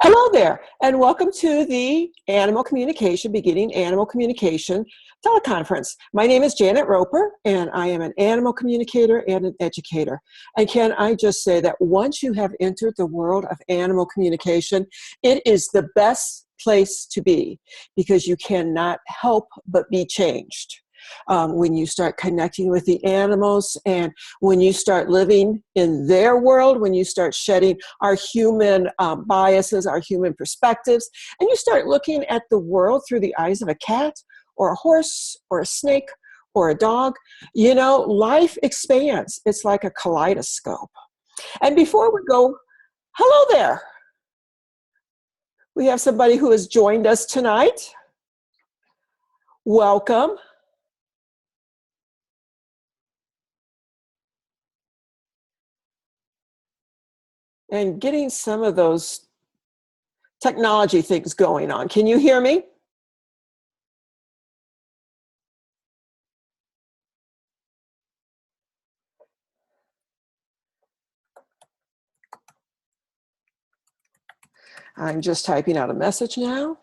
Hello there, and welcome to the Animal Communication, Beginning Animal Communication teleconference. My name is Janet Roper, and I am an animal communicator and an educator. And can I just say that once you have entered the world of animal communication, it is the best place to be because you cannot help but be changed. When you start connecting with the animals and when you start living in their world, when you start shedding our human biases, our human perspectives, and you start looking at the world through the eyes of a cat or a horse or a snake or a dog, you know, life expands. It's like a kaleidoscope. And before we go, hello there. We have somebody who has joined us tonight. Welcome. And getting some of those technology things going on. Can you hear me? I'm just typing out a message now.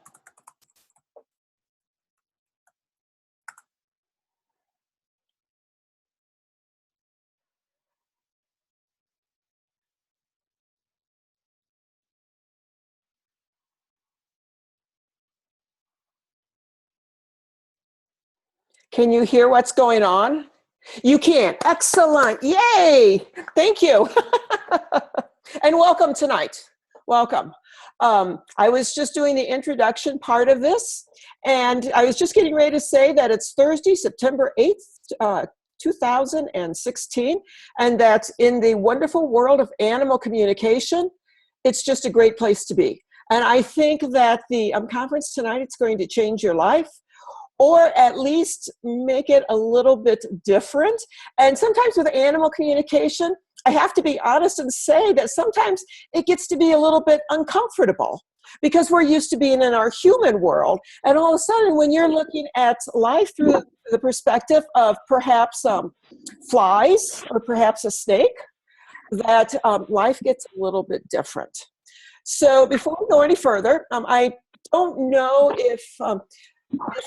Can you hear what's going on? You can. Excellent. Yay. Thank you. And welcome tonight. Welcome. I was just doing the introduction part of this, and I was just getting ready to say that it's Thursday, September 8th, 2016, and that in the wonderful world of animal communication, it's just a great place to be. And I think that the conference tonight, it's going to change your life, or at least make it a little bit different. And sometimes with animal communication, I have to be honest and say that sometimes it gets to be a little bit uncomfortable because we're used to being in our human world. And all of a sudden, when you're looking at life through the perspective of perhaps flies or perhaps a snake, that life gets a little bit different. So before we go any further, I don't know if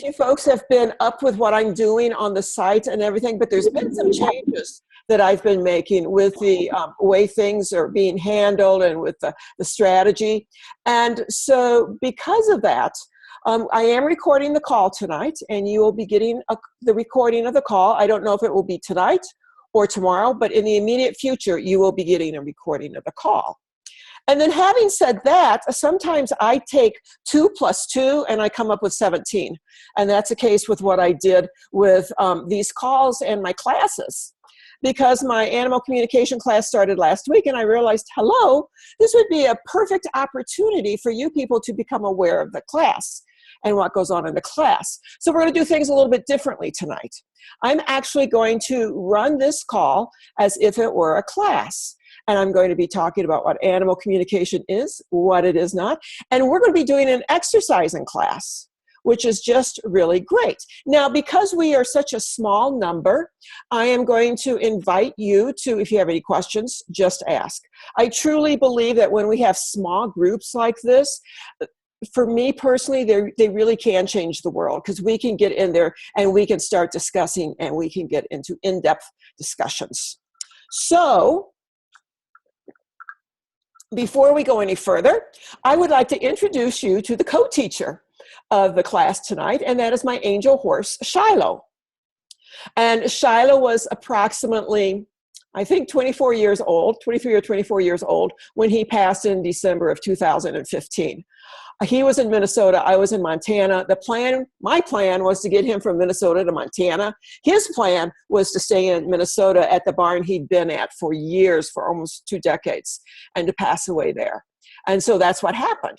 you folks have been up with what I'm doing on the site and everything, but there's been some changes that I've been making with the way things are being handled and with the strategy. And so because of that, I am recording the call tonight, and you will be getting the recording of the call. I don't know if it will be tonight or tomorrow, but in the immediate future, you will be getting a recording of the call. And then having said that, sometimes I take 2 + 2 and I come up with 17. And that's the case with what I did with these calls and my classes. Because my animal communication class started last week, and I realized, hello, this would be a perfect opportunity for you people to become aware of the class and what goes on in the class. So we're going to do things a little bit differently tonight. I'm actually going to run this call as if it were a class. And I'm going to be talking about what animal communication is, what it is not, and we're going to be doing an exercise in class, which is just really great. Now, because we are such a small number, I am going to invite you to, if you have any questions, just ask. I truly believe that when we have small groups like this, for me personally, they really can change the world, because we can get in there and we can start discussing and we can get into in-depth discussions. So, before we go any further, I would like to introduce you to the co-teacher of the class tonight, and that is my angel horse, Shiloh. And Shiloh was approximately, I think, 23 or 24 years old when he passed in December of 2015. He was in Minnesota, I was in Montana. My plan was to get him from Minnesota to Montana. His plan was to stay in Minnesota at the barn he'd been at for years, for almost 2 decades, and to pass away there. And so that's what happened.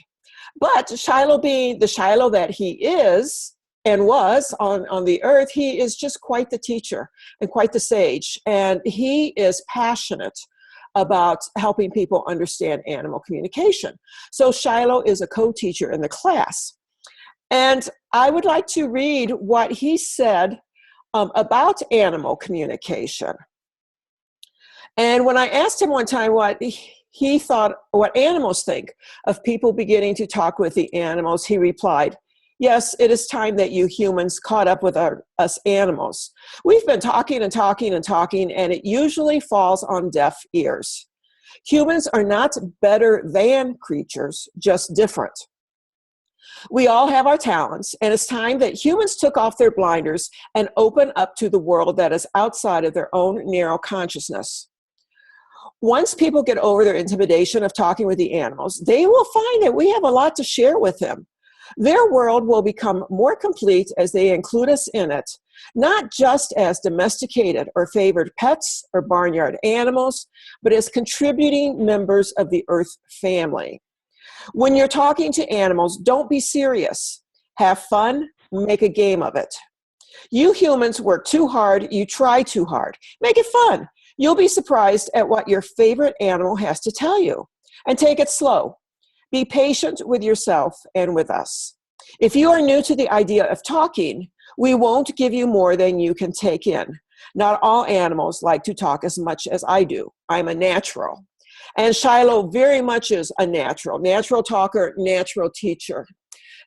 But Shiloh, being the Shiloh that he is and was on the earth, he is just quite the teacher and quite the sage. And he is passionate about helping people understand animal communication. So Shiloh is a co-teacher in the class. And I would like to read what he said about animal communication. And when I asked him one time what he thought what animals think of people beginning to talk with the animals. He replied, yes, it is time that you humans caught up with us animals. We've been talking and talking and talking, and it usually falls on deaf ears. Humans are not better than creatures, just different. We all have our talents, and it's time that humans took off their blinders and open up to the world that is outside of their own narrow consciousness. Once people get over their intimidation of talking with the animals, they will find that we have a lot to share with them. Their world will become more complete as they include us in it, not just as domesticated or favored pets or barnyard animals, but as contributing members of the Earth family. When you're talking to animals, don't be serious. Have fun, make a game of it. You humans work too hard, you try too hard. Make it fun. You'll be surprised at what your favorite animal has to tell you. And take it slow. Be patient with yourself and with us. If you are new to the idea of talking, we won't give you more than you can take in. Not all animals like to talk as much as I do. I'm a natural. And Shiloh very much is a natural talker, natural teacher.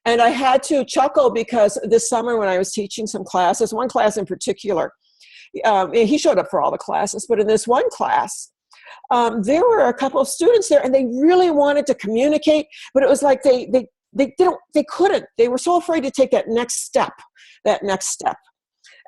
And I had to chuckle because this summer when I was teaching some classes, one class in particular, he showed up for all the classes, but in this one class, there were a couple of students there and they really wanted to communicate, but it was like they couldn't. They were so afraid to take that next step.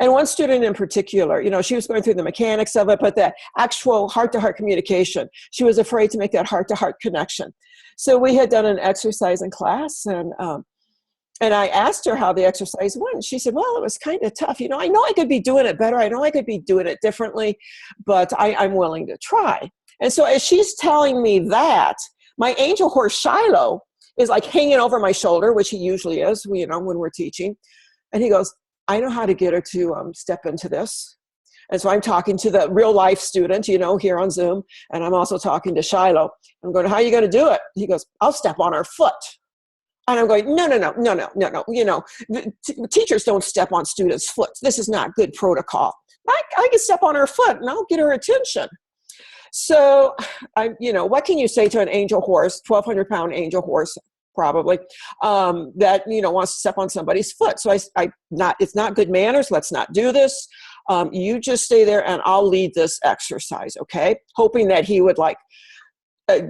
And one student in particular, she was going through the mechanics of it, but that actual heart-to-heart communication, she was afraid to make that heart-to-heart connection. So we had done an exercise in class, and I asked her how the exercise went. She said, well, it was kind of tough. I know I could be doing it better. I know I could be doing it differently, but I'm willing to try. And so as she's telling me that, my angel horse Shiloh is like hanging over my shoulder, which he usually is, when we're teaching. And he goes, I know how to get her to step into this. And so I'm talking to the real life student, here on Zoom. And I'm also talking to Shiloh. I'm going, how are you going to do it? He goes, I'll step on her foot. And I'm going, no. Teachers don't step on students' foot. This is not good protocol. I can step on her foot and I'll get her attention. So, what can you say to an angel horse, 1,200-pound angel horse, probably, that, wants to step on somebody's foot? So it's not good manners. Let's not do this. You just stay there and I'll lead this exercise, okay? Hoping that he would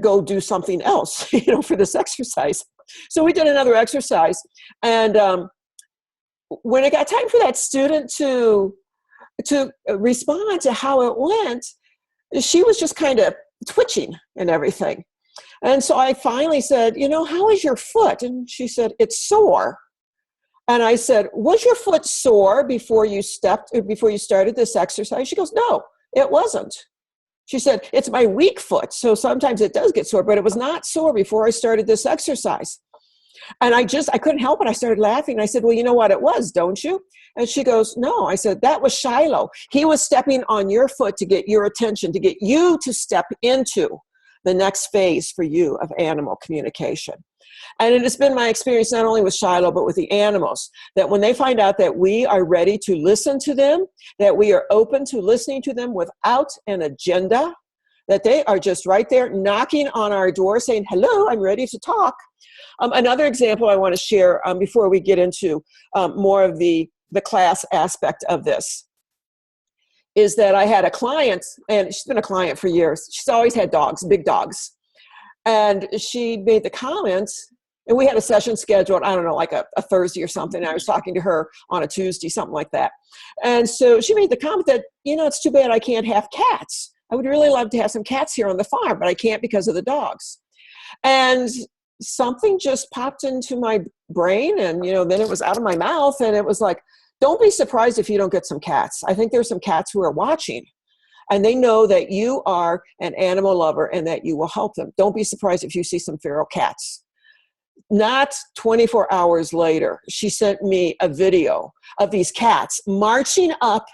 go do something else, for this exercise. So we did another exercise. And when it got time for that student to respond to how it went, she was just kind of twitching and everything. And so I finally said, how is your foot? And she said, it's sore. And I said, was your foot sore before you started this exercise? She goes, no, it wasn't. She said, it's my weak foot. So sometimes it does get sore, but it was not sore before I started this exercise. And I couldn't help it. I started laughing. I said, well, you know what it was, don't you? And she goes, no. I said, that was Shiloh. He was stepping on your foot to get your attention, to get you to step into the next phase for you of animal communication. And it has been my experience, not only with Shiloh, but with the animals, that when they find out that we are ready to listen to them, that we are open to listening to them without an agenda, that they are just right there knocking on our door saying, hello, I'm ready to talk. Another example I want to share before we get into more of the class aspect of this is that I had a client, and she's been a client for years. She's always had dogs, big dogs. And she made the comments, and we had a session scheduled, I don't know, like a Thursday or something. I was talking to her on a Tuesday, something like that. And so she made the comment that, it's too bad I can't have cats. I would really love to have some cats here on the farm, but I can't because of the dogs. And something just popped into my brain, and, then it was out of my mouth, and it was like, don't be surprised if you don't get some cats. I think there's some cats who are watching, and they know that you are an animal lover and that you will help them. Don't be surprised if you see some feral cats. Not 24 hours later, she sent me a video of these cats marching up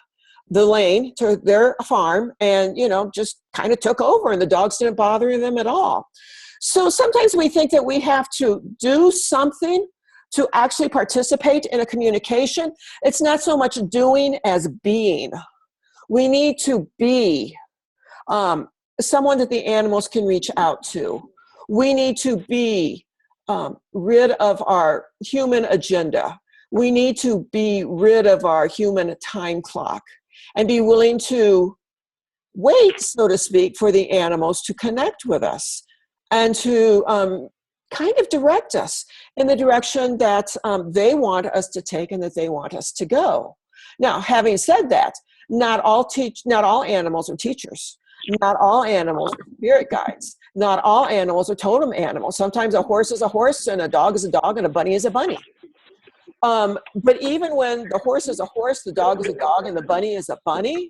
the lane to their farm and, just kind of took over, and the dogs didn't bother them at all. So sometimes we think that we have to do something to actually participate in a communication. It's not so much doing as being. We need to be. someone that the animals can reach out to. We need to be rid of our human agenda. We need to be rid of our human time clock and be willing to wait, so to speak, for the animals to connect with us and to kind of direct us in the direction that they want us to take and that they want us to go. Now, having said that, not all animals are teachers. Not all animals are spirit guides. Not all animals are totem animals. Sometimes a horse is a horse and a dog is a dog and a bunny is a bunny. But even when the horse is a horse, the dog is a dog, and the bunny is a bunny,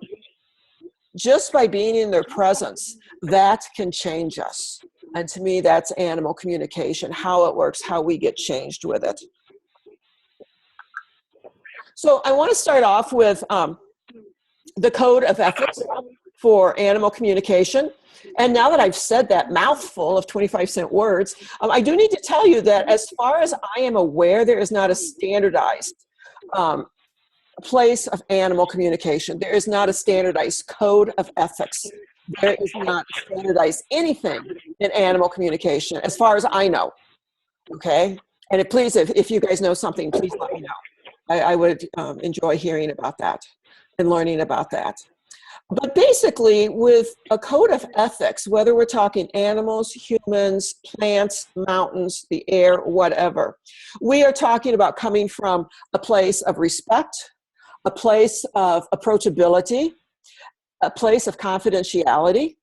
just by being in their presence, that can change us. And to me, that's animal communication, how it works, how we get changed with it. So I want to start off with the code of ethics for animal communication. And now that I've said that mouthful of 25-cent words, I do need to tell you that as far as I am aware, there is not a standardized place of animal communication. There is not a standardized code of ethics. There is not standardized anything in animal communication, as far as I know. Okay? And please, if you guys know something, please let me know. I would enjoy hearing about that and learning about that. But basically, with a code of ethics, whether we're talking animals, humans, plants, mountains, the air, whatever, we are talking about coming from a place of respect, a place of approachability, a place of confidentiality,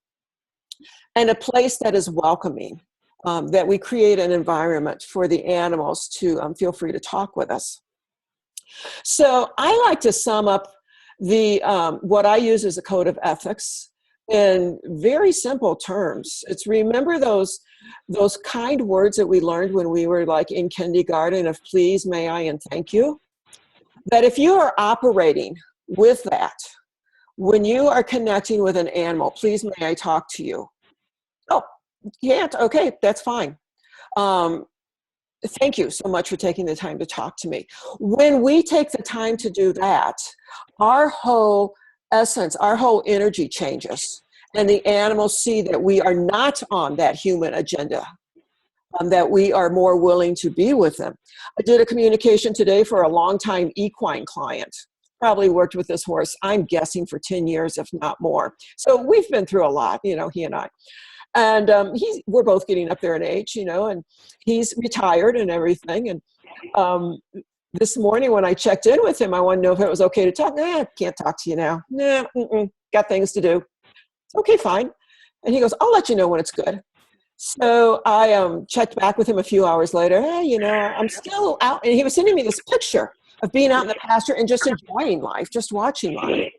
and a place that is welcoming, that we create an environment for the animals to feel free to talk with us. So I like to sum up what I use as a code of ethics in very simple terms. It's remember those kind words that we learned when we were like in kindergarten of please, may I, and thank you. That if you are operating with that, when you are connecting with an animal, please, may I talk to you? Oh, you can't? Okay, that's fine. Thank you so much for taking the time to talk to me. When we take the time to do that, our whole essence, our whole energy changes. And the animals see that we are not on that human agenda, that we are more willing to be with them. I did a communication today for a longtime equine client. Probably worked with this horse, I'm guessing, for 10 years, if not more. So we've been through a lot, you know, he and I. And we're both getting up there in age, you know, and he's retired and everything. And this morning when I checked in with him, I wanted to know if it was okay to talk. Nah, can't talk to you now. Nah, got things to do. Okay, fine. And he goes, I'll let you know when it's good. So I checked back with him a few hours later. Hey, you know, I'm still out. And he was sending me this picture of being out in the pasture and just enjoying life, just watching life.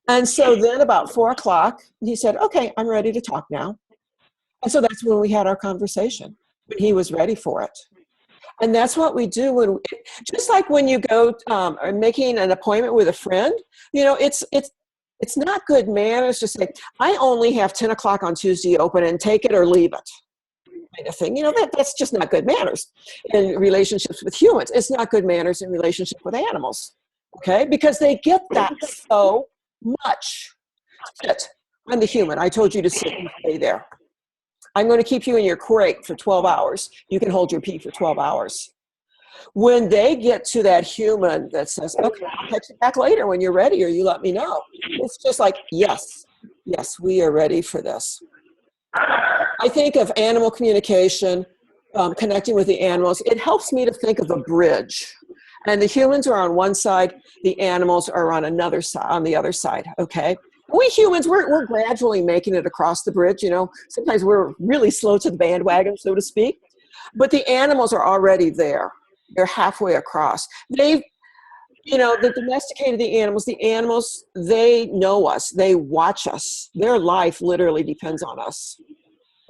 And so then about 4 o'clock, he said, okay, I'm ready to talk now. And so that's when we had our conversation, when he was ready for it. And that's what we do just like when you go or making an appointment with a friend, you know, it's not good manners to say, I only have 10 o'clock on Tuesday open and take it or leave it. Kind of thing. You know, that's just not good manners in relationships with humans. It's not good manners in relationship with animals. Okay? Because they get that so much. Sit. I'm the human. I told you to sit and stay there. I'm going to keep you in your crate for 12 hours. You can hold your pee for 12 hours. When they get to that human that says, okay, I'll catch you back later when you're ready or you let me know. It's just like, yes, we are ready for this. I think of animal communication, connecting with the animals. It helps me to think of a bridge. And the humans are on one side, the animals are on another side, on the other side, okay? We humans, we're gradually making it across the bridge, you know. Sometimes we're really slow to the bandwagon, so to speak. But the animals are already there. They're halfway across. They've, you know, the domesticated the animals, they know us. They watch us. Their life literally depends on us,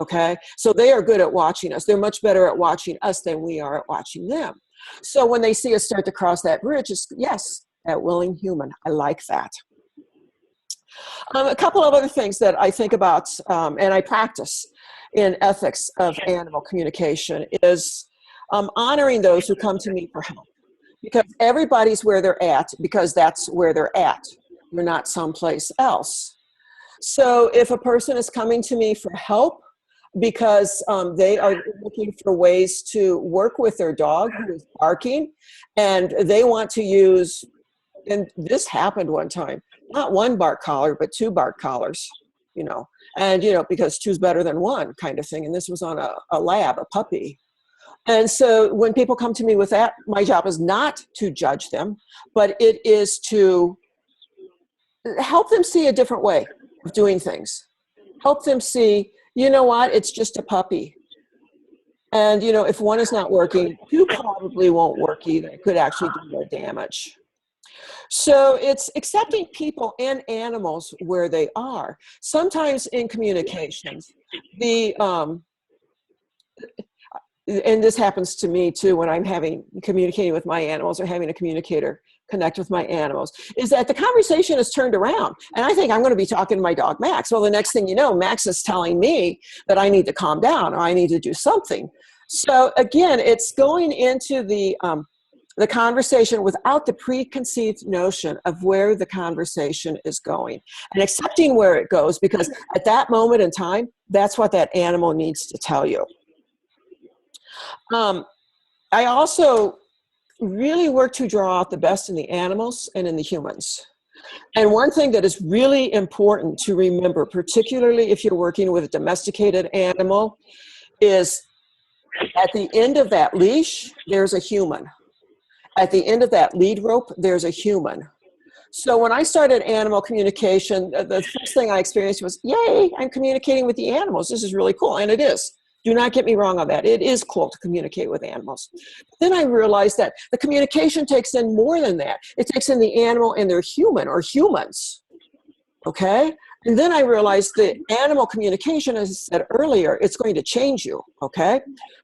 okay? So they are good at watching us. They're much better at watching us than we are at watching them. So when they see us start to cross that bridge, it's, yes, that willing human. I like that. A couple of other things that I think about and I practice in ethics of animal communication is honoring those who come to me for help. Because everybody's where they're at because that's where they're at. They're not someplace else. So if a person is coming to me for help because they are looking for ways to work with their dog who is barking, and they want to use, and this happened one time, not one bark collar, but two bark collars, you know, and, you know, because two's better than one kind of thing. And this was on a lab, a puppy. And so when people come to me with that, my job is not to judge them, but it is to help them see a different way of doing things. Help them see, you know what, it's just a puppy. And, you know, if one is not working, two probably won't work either. It could actually do more damage. So it's accepting people and animals where they are. Sometimes in communications, and this happens to me too when I'm communicating with my animals or having a communicator connect with my animals, is that the conversation is turned around. And I think I'm going to be talking to my dog, Max. Well, the next thing you know, Max is telling me that I need to calm down or I need to do something. So again, it's going into the conversation without the preconceived notion of where the conversation is going and accepting where it goes, because at that moment in time, that's what that animal needs to tell you. I also really work to draw out the best in the animals and in the humans. And one thing that is really important to remember, particularly if you're working with a domesticated animal, is at the end of that leash, there's a human. At the end of that lead rope, there's a human. So when I started animal communication, the first thing I experienced was, yay, I'm communicating with the animals. This is really cool. And it is. Do not get me wrong on that. It is cool to communicate with animals. Then I realized that the communication takes in more than that. It takes in the animal and their human or humans, okay? And then I realized that animal communication, as I said earlier, it's going to change you, okay?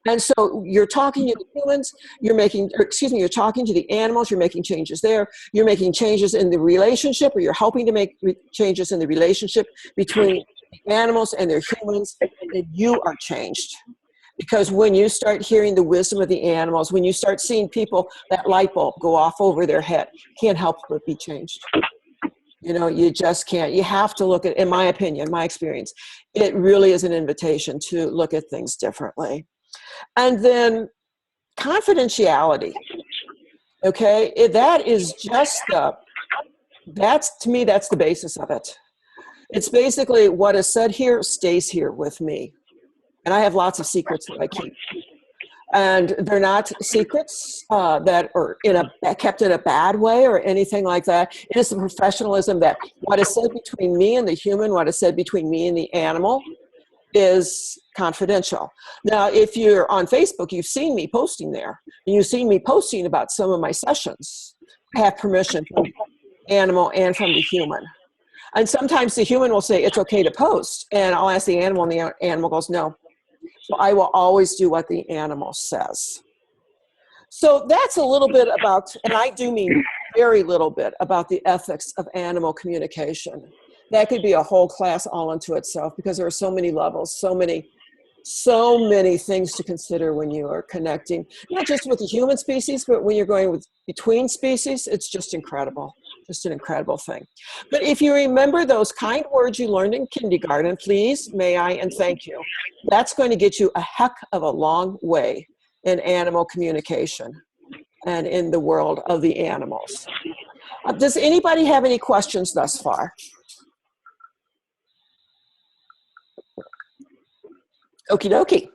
And so you're talking to the humans, you're talking to the animals, you're making changes there, you're making changes in the relationship, or you're helping to make changes in the relationship between the animals and their humans, and you are changed. Because when you start hearing the wisdom of the animals, when you start seeing people, that light bulb go off over their head, can't help but be changed. You know, you just can't. You have to look at, in my opinion, my experience, it really is an invitation to look at things differently. And then confidentiality, okay? That is just to me, that's the basis of it. It's basically what is said here stays here with me. And I have lots of secrets that I keep. And they're not secrets that are kept in a bad way or anything like that. It is the professionalism that what is said between me and the human, what is said between me and the animal is confidential. Now, if you're on Facebook, you've seen me posting there. And you've seen me posting about some of my sessions. I have permission from the animal and from the human. And sometimes the human will say, it's okay to post. And I'll ask the animal, and the animal goes, no. So I will always do what the animal says. So that's a little bit about, and I do mean very little bit, about the ethics of animal communication. That could be a whole class all unto itself, because there are so many levels, so many things to consider when you are connecting, not just with the human species, but when you're going between species. It's just incredible. Just an incredible thing. But if you remember those kind words you learned in kindergarten, please, may I, and thank you, that's going to get you a heck of a long way in animal communication and in the world of the animals. Does anybody have any questions thus far? Okie dokie.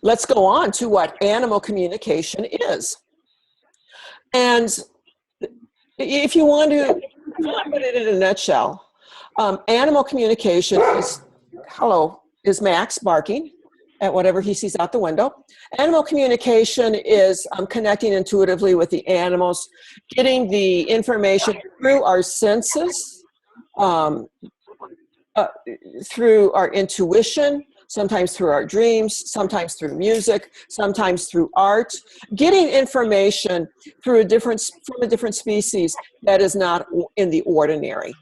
Let's go on to what animal communication is. And if you want to put it in a nutshell, animal communication is Max barking at whatever he sees out the window. Animal communication is connecting intuitively with the animals, getting the information through our senses, through our intuition, sometimes through our dreams, sometimes through music, sometimes through art, getting information from a different species that is not in the ordinary.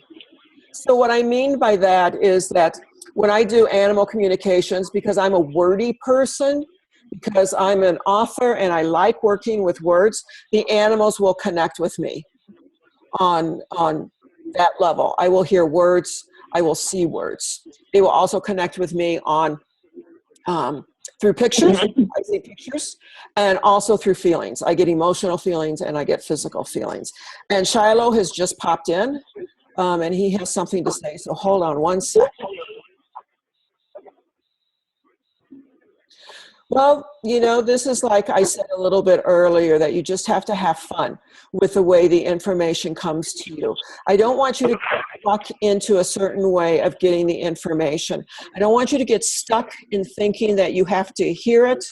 So what I mean by that is that when I do animal communications, because I'm a wordy person, because I'm an author and I like working with words, the animals will connect with me on that level. I will hear words. I will see words. They will also connect with me on through pictures. I see pictures, and also through feelings. I get emotional feelings and I get physical feelings. And Shiloh has just popped in, and he has something to say. So hold on one second. Well, you know, this is like I said a little bit earlier, that you just have to have fun with the way the information comes to you. I don't want you to walk into a certain way of getting the information. I don't want you to get stuck in thinking that you have to hear it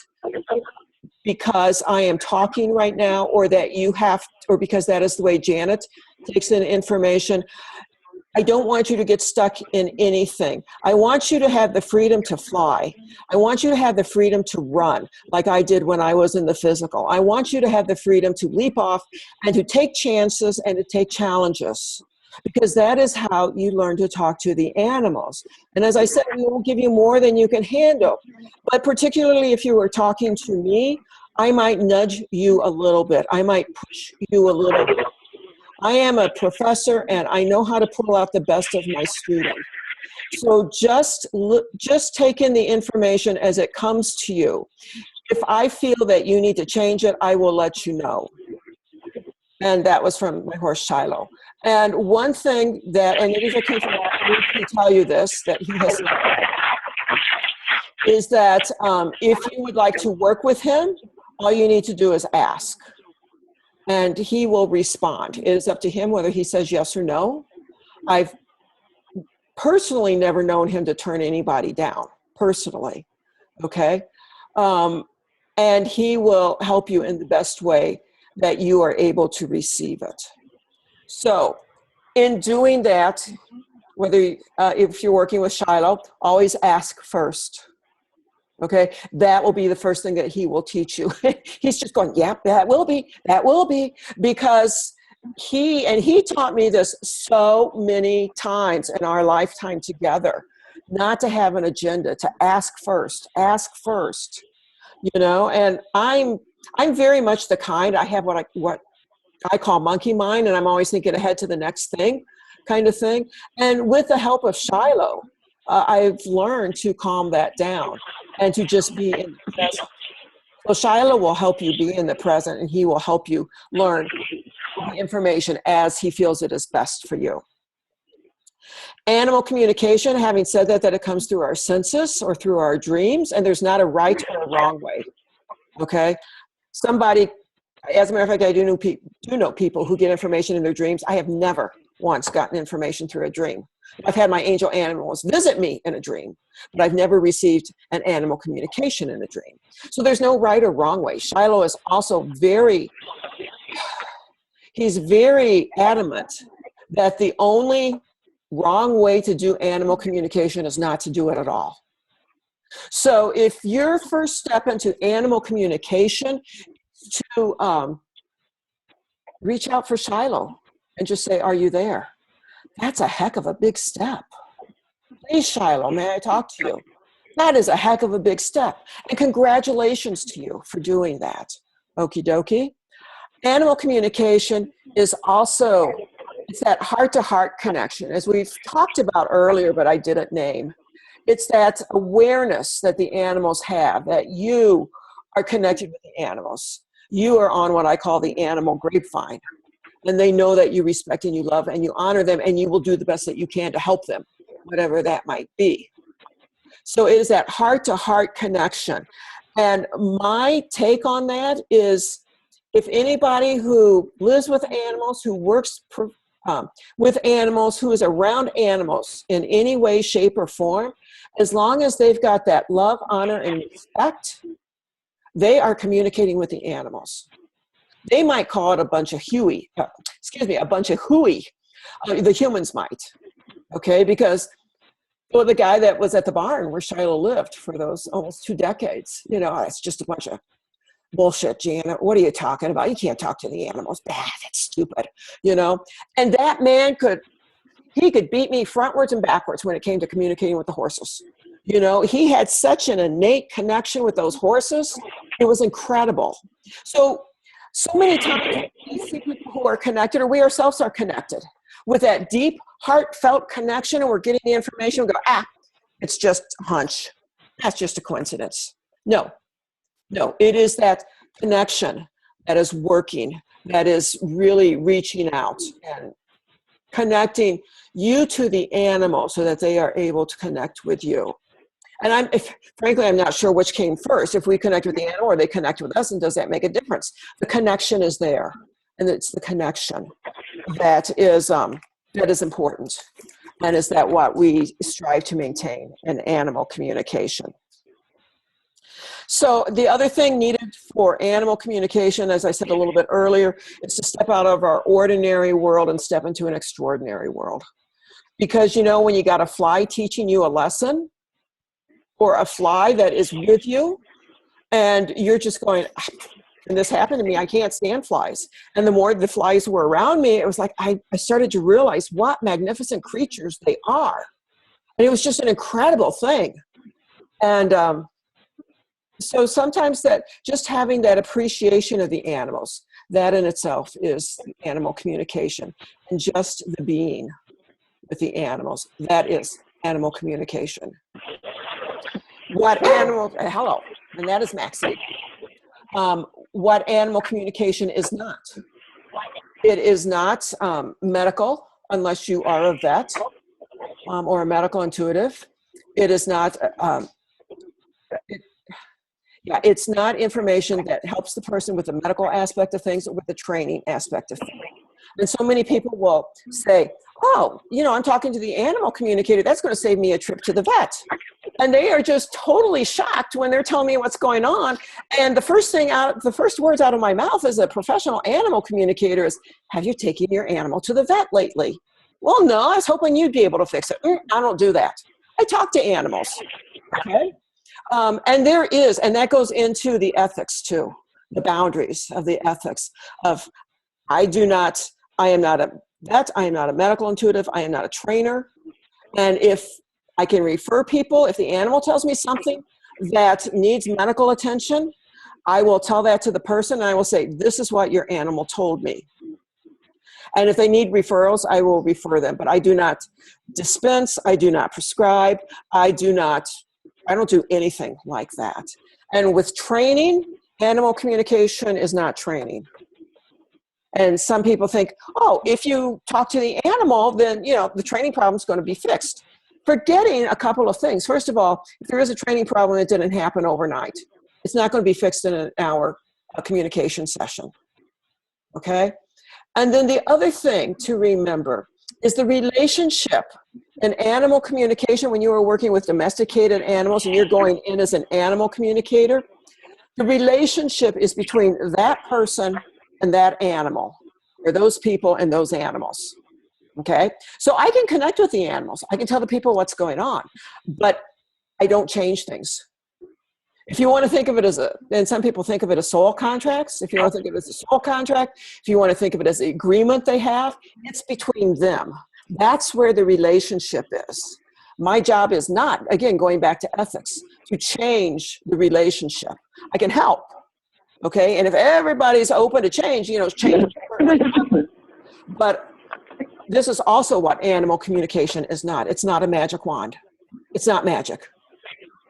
because I am talking right now, or that you have, or because that is the way Janet takes in information. I don't want you to get stuck in anything. I want you to have the freedom to fly. I want you to have the freedom to run, like I did when I was in the physical. I want you to have the freedom to leap off and to take chances and to take challenges, because that is how you learn to talk to the animals. And as I said, we will give you more than you can handle. But particularly if you were talking to me, I might nudge you a little bit. I might push you a little bit. I am a professor and I know how to pull out the best of my student. So just take in the information as it comes to you. If I feel that you need to change it, I will let you know. And that was from my horse Shiloh. And one thing that, and it is okay for me to tell you this, that he has said, is that if you would like to work with him, all you need to do is ask. And he will respond. It is up to him whether he says yes or no. I've personally never known him to turn anybody down, personally, okay? And he will help you in the best way that you are able to receive it. So in doing that, whether if you're working with Shiloh, always ask first. Okay, that will be the first thing that he will teach you. He's just going, yeah, that will be, because he taught me this so many times in our lifetime together, not to have an agenda, to ask first, you know. And I'm very much the kind, I have what I call monkey mind, and I'm always thinking ahead to the next thing, kind of thing. And with the help of Shiloh, I've learned to calm that down and to just be in the present. So Shiloh will help you be in the present, and he will help you learn the information as he feels it is best for you. Animal communication, having said that it comes through our senses or through our dreams, and there's not a right or a wrong way, okay? Somebody, as a matter of fact, I do know people who get information in their dreams. I have never once gotten information through a dream. I've had my angel animals visit me in a dream, but I've never received an animal communication in a dream. So there's no right or wrong way. Shiloh is also he's very adamant that the only wrong way to do animal communication is not to do it at all. So if your first step into animal communication is to reach out for Shiloh and just say, are you there? That's a heck of a big step. Please, Shiloh, may I talk to you? That is a heck of a big step. And congratulations to you for doing that. Okie dokie. Animal communication is also, it's that heart-to-heart connection, as we've talked about earlier, but I didn't name. It's that awareness that the animals have, that you are connected with the animals. You are on what I call the animal grapevine. And they know that you respect and you love and you honor them, and you will do the best that you can to help them, whatever that might be. So it is that heart-to-heart connection. And my take on that is, if anybody who lives with animals, who works with animals, who is around animals in any way, shape, or form, as long as they've got that love, honor, and respect, they are communicating with the animals. They might call it a bunch of hooey, a bunch of hooey, the humans might, okay? Because, well, the guy that was at the barn where Shiloh lived for those almost 2 decades, you know, it's just a bunch of bullshit, Janet. What are you talking about? You can't talk to the animals. That's stupid, you know? And that man could beat me frontwards and backwards when it came to communicating with the horses. You know, he had such an innate connection with those horses. It was incredible. So many times we see people who are connected, or we ourselves are connected. with that deep, heartfelt connection, and we're getting the information, we go, it's just a hunch. That's just a coincidence. No, it is that connection that is working, that is really reaching out and connecting you to the animal so that they are able to connect with you. And frankly, I'm not sure which came first, if we connect with the animal or they connect with us, and does that make a difference? The connection is there, and it's the connection that is important, and is that what we strive to maintain in animal communication. So the other thing needed for animal communication, as I said a little bit earlier, is to step out of our ordinary world and step into an extraordinary world. Because, you know, when you got a fly teaching you a lesson, or a fly that is with you, and you're just going, and this happened to me, I can't stand flies. And the more the flies were around me, it was like I started to realize what magnificent creatures they are. And it was just an incredible thing. And so sometimes that just having that appreciation of the animals, that in itself is animal communication. And just the being with the animals, that is animal communication. Hello, and that is Maxie. What animal communication is not. It is not medical, unless you are a vet or a medical intuitive. It is not, it's not information that helps the person with the medical aspect of things or with the training aspect of things. And so many people will say, oh, you know, I'm talking to the animal communicator, that's going to save me a trip to the vet. And they are just totally shocked when they're telling me what's going on. And the first words out of my mouth as a professional animal communicator is, have you taken your animal to the vet lately? Well, no, I was hoping you'd be able to fix it. I don't do that. I talk to animals, okay? And that goes into the ethics too, the boundaries of the ethics of, I am not a vet, I am not a medical intuitive, I am not a trainer. And if I can refer people, if the animal tells me something that needs medical attention, I will tell that to the person and I will say, this is what your animal told me. And if they need referrals, I will refer them. But I do not dispense, I do not prescribe, I don't do anything like that. And with training, animal communication is not training. And some people think, oh, if you talk to the animal, then, you know, the training problem is going to be fixed. Forgetting a couple of things. First of all, if there is a training problem, it didn't happen overnight. It's not going to be fixed in an hour communication session. Okay? And then the other thing to remember is the relationship in animal communication. When you are working with domesticated animals and you're going in as an animal communicator, the relationship is between that person and that animal, or those people and those animals. Okay? So I can connect with the animals. I can tell the people what's going on, but I don't change things. If you want to think of it as and some people think of it as soul contracts. If you want to think of it as a soul contract, if you want to think of it as the agreement they have, it's between them. That's where the relationship is. My job is not, again, going back to ethics, to change the relationship. I can help. Okay, and if everybody's open to change, you know, change. But this is also what animal communication is not. It's not a magic wand. It's not magic.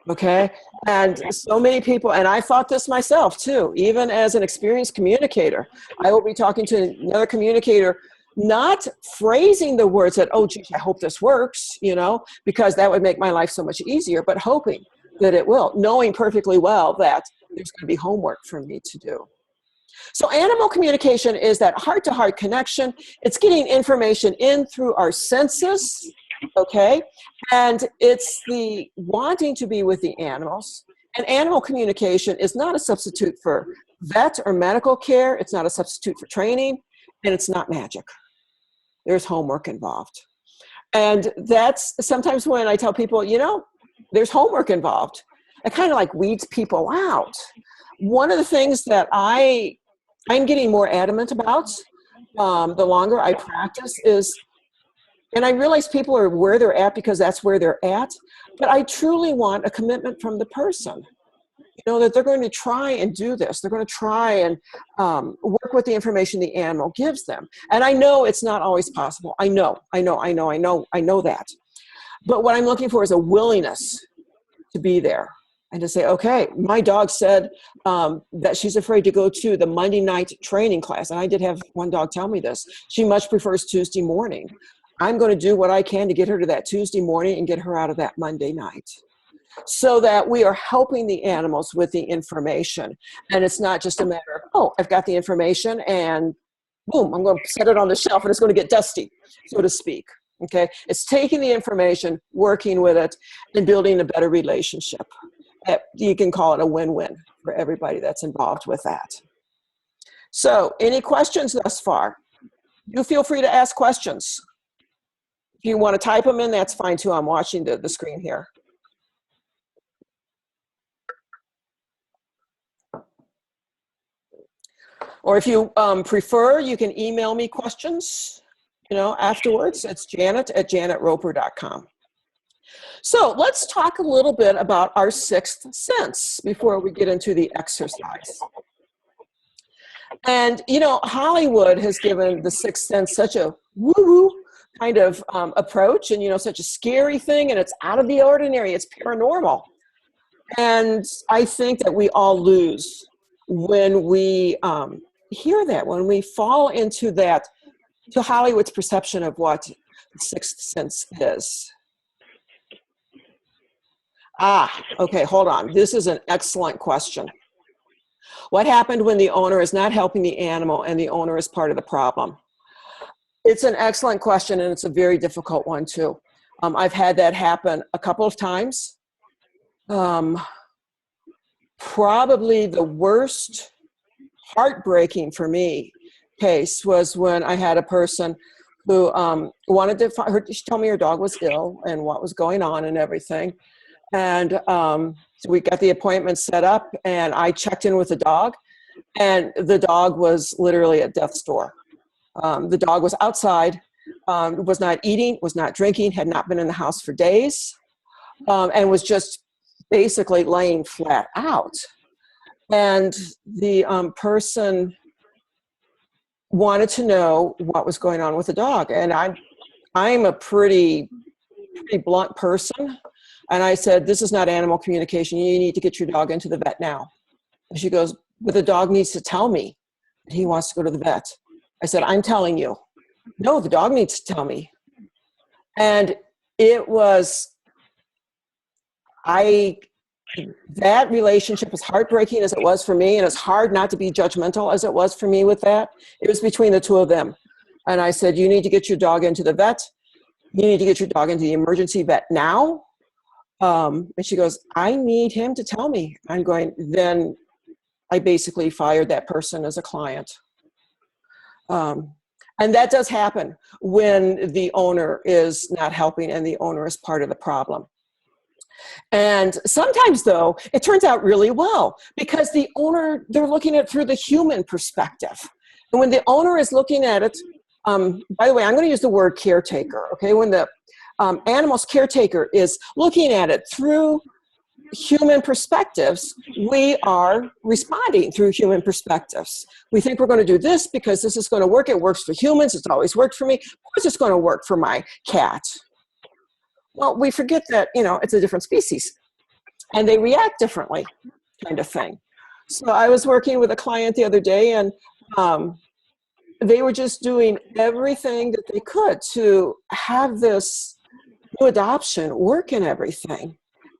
Okay, and so many people, and I thought this myself too, even as an experienced communicator, I will be talking to another communicator, not phrasing the words that, oh, geez, I hope this works, you know, because that would make my life so much easier, but hoping that it will, knowing perfectly well that there's going to be homework for me to do. So animal communication is that heart-to-heart connection. It's getting information in through our senses, okay? And it's the wanting to be with the animals. And animal communication is not a substitute for vet or medical care. It's not a substitute for training, and it's not magic. There's homework involved. And that's sometimes when I tell people, you know, there's homework involved. It kind of like weeds people out. One of the things that I'm getting more adamant about the longer I practice is, and I realize people are where they're at because that's where they're at, but I truly want a commitment from the person. you know, that they're going to try and do this. They're going to try and work with the information the animal gives them. And I know it's not always possible. I know that. But what I'm looking for is a willingness to be there and to say, okay, my dog said that she's afraid to go to the Monday night training class. And I did have one dog tell me this. She much prefers Tuesday morning. I'm going to do what I can to get her to that Tuesday morning and get her out of that Monday night, so that we are helping the animals with the information. And it's not just a matter of, oh, I've got the information and boom, I'm going to set it on the shelf and it's going to get dusty, so to speak. Okay, it's taking the information, working with it, and building a better relationship. You can call it a win-win for everybody that's involved with that. So, any questions thus far? You feel free to ask questions. If you want to type them in, that's fine too. I'm watching the screen here. Or if you prefer, you can email me questions, you know, afterwards. It's janet@janetroper.com. So let's talk a little bit about our sixth sense before we get into the exercise. And, you know, Hollywood has given the sixth sense such a woo-woo kind of approach, and, you know, such a scary thing, and it's out of the ordinary, it's paranormal. And I think that we all lose when we hear that, when we fall into that, to Hollywood's perception of what the sixth sense is. Okay, hold on. This is an excellent question. What happened when the owner is not helping the animal and the owner is part of the problem? It's an excellent question, and it's a very difficult one too. I've had that happen a couple of times. Probably the worst, heartbreaking for me case was when I had a person who wanted to find her. She told me her dog was ill and what was going on and everything. And so we got the appointment set up, and I checked in with the dog, and the dog was literally at death's door. The dog was outside, was not eating, was not drinking, had not been in the house for days, and was just basically laying flat out. And the person wanted to know what was going on with the dog. And I'm a pretty blunt person. And I said, this is not animal communication. You need to get your dog into the vet now. And she goes, but the dog needs to tell me that he wants to go to the vet. I said, I'm telling you. No, the dog needs to tell me. And it was, that relationship, as heartbreaking as it was for me, and as hard not to be judgmental as it was for me with that, it was between the two of them. And I said, you need to get your dog into the vet. You need to get your dog into the emergency vet now. And she goes, I need him to tell me. I'm going, then I basically fired that person as a client. And that does happen when the owner is not helping and the owner is part of the problem. And sometimes, though, it turns out really well because the owner, they're looking at it through the human perspective. And when the owner is looking at it, by the way, I'm going to use the word caretaker, okay? When the animal's caretaker is looking at it through human perspectives, we are responding through human perspectives. We think we're going to do this because this is going to work. It works for humans. It's always worked for me. Of course it's going to work for my cat. Well, we forget that, you know, it's a different species and they react differently, kind of thing. So I was working with a client the other day, and they were just doing everything that they could to have this new adoption work and everything.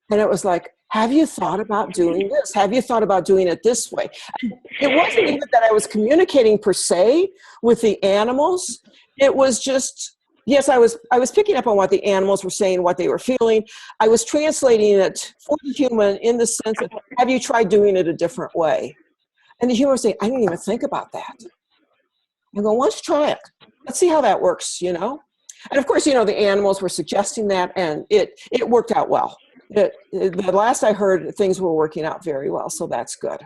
And it was like, have you thought about doing this? Have you thought about doing it this way? And it wasn't even that I was communicating per se with the animals. It was just, yes, I was picking up on what the animals were saying, what they were feeling. I was translating it for the human in the sense of, have you tried doing it a different way? And the human was saying, I didn't even think about that. I go, why don't you try it? Let's see how that works, you know? And of course, you know, the animals were suggesting that, and it worked out well. The last I heard, things were working out very well, so that's good.